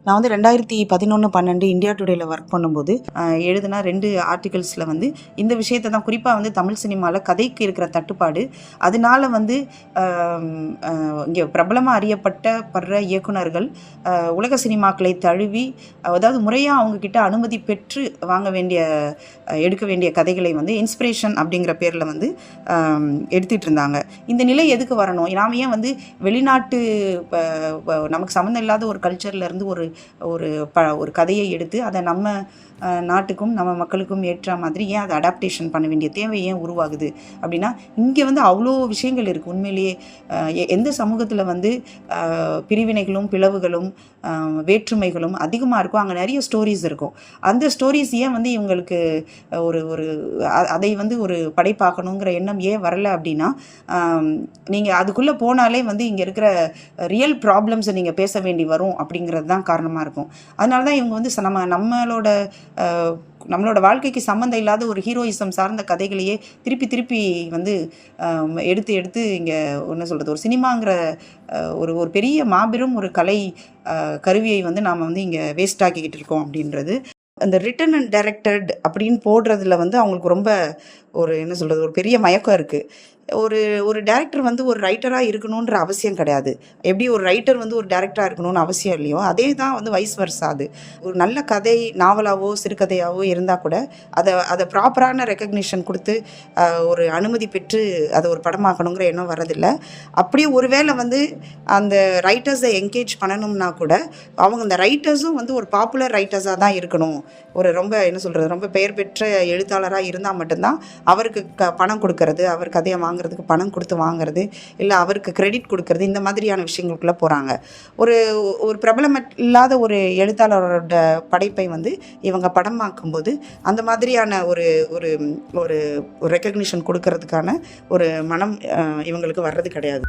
நான் வந்து 2011-12 India டுடேல work பண்ணும்போது எழுதின 2 ஆர்டிகல்ஸில் வந்து இந்த விஷயத்தை தான் குறிப்பாக வந்து தமிழ் சினிமாவில் கதைக்கு இருக்கிற தட்டுப்பாடு, அதனால வந்து இங்கே பிரபலமாக அறியப்படுற இயக்குனர்கள் உலக சினிமாக்களை தழுவி, அதாவது முறையாக அவங்கக்கிட்ட அனுமதி பெற்று எடுக்க வேண்டிய கதைகளை வந்து இன்ஸ்பிரேஷன் அப்படிங்கிற பேரில் வந்து எடுத்துகிட்டு இருந்தாங்க. இந்த நிலை எதுக்கு வரணும்? நாம் ஏன் வந்து வெளிநாட்டு நமக்கு சம்மந்தம் இல்லாத ஒரு கல்ச்சர்லேருந்து ஒரு கதையை எடுத்து அதை நம்ம நாட்டுக்கும் நம்ம மக்களுக்கும் ஏற்ற மாதிரி ஏன் அதை அடாப்டேஷன் பண்ண வேண்டிய தேவை ஏன் உருவாகுது அப்படின்னா, இங்கே வந்து அவ்வளோ விஷயங்கள் இருக்குது. உண்மையிலேயே எந்த சமூகத்தில் வந்து பிரிவினைகளும் பிளவுகளும் வேற்றுமைகளும் அதிகமாக இருக்கும், அங்கே நிறைய ஸ்டோரிஸ் இருக்கும். அந்த ஸ்டோரிஸ் ஏன் வந்து இவங்களுக்கு அதை வந்து ஒரு படைப்பாக்கணுங்கிற எண்ணம் ஏன் வரலை அப்படின்னா, நீங்கள் அதுக்குள்ளே போனாலே வந்து இங்கே இருக்கிற ரியல் ப்ராப்ளம்ஸை நீங்கள் பேச வேண்டி வரும் அப்படிங்கிறது தான் காரணமாக இருக்கும். அதனால தான் இவங்க வந்து நம்மளோட வாழ்க்கைக்கு சம்மந்தம் இல்லாத ஒரு ஹீரோயிசம் சார்ந்த கதைகளையே திருப்பி வந்து எடுத்து இங்கே என்ன சொல்கிறது, ஒரு சினிமாங்கிற ஒரு பெரிய மாபெரும் ஒரு கலை கருவியை வந்து நாம் வந்து இங்கே வேஸ்ட் ஆக்கிக்கிட்டு இருக்கோம் அப்படின்றது. அந்த ரிட்டன் அண்ட் டைரக்டட் அப்படின்னு போடுறதுல வந்து அவங்களுக்கு ரொம்ப ஒரு பெரிய மயக்கம் இருக்குது. ஒரு டைரக்டர் வந்து ஒரு ரைட்டராக இருக்கணுன்ற அவசியம் கிடையாது. எப்படி ஒரு ரைட்டர் வந்து ஒரு டைரக்டராக இருக்கணும்னு அவசியம் இல்லையோ, அதே தான் வந்து வைஸ் வர்ஸா. அது ஒரு நல்ல கதை நாவலாவோ சிறுகதையாவோ இருந்தால் கூட அதை ப்ராப்பரான ரெக்கக்னிஷன் கொடுத்து ஒரு அனுமதி பெற்று அதை ஒரு படமாக்கணுங்கிற எண்ணம் வரதில்லை. அப்படியே ஒருவேளை வந்து அந்த ரைட்டர்ஸை என்கேஜ் பண்ணணும்னா கூட அவங்க அந்த ரைட்டர்ஸும் வந்து ஒரு பாப்புலர் ரைட்டர்ஸாக தான் இருக்கணும். ரொம்ப பெயர் பெற்ற எழுத்தாளராக இருந்தால் மட்டும்தான் அவருக்கு பணம் கொடுக்கறது, அவர் கதையை வாங்குறதுக்கு பணம் கொடுத்து வாங்குறது, இல்லை அவருக்கு கிரெடிட் கொடுக்கறது, இந்த மாதிரியான விஷயங்களுக்குள்ளே போகிறாங்க. ஒரு பிரபலம் இல்லாத ஒரு எழுத்தாளரோட படைப்பை வந்து இவங்க படமாக்கும்போது அந்த மாதிரியான ஒரு ரெக்கக்னிஷன் கொடுக்கறதுக்கான ஒரு மனம் இவங்களுக்கு வர்றது கிடையாது.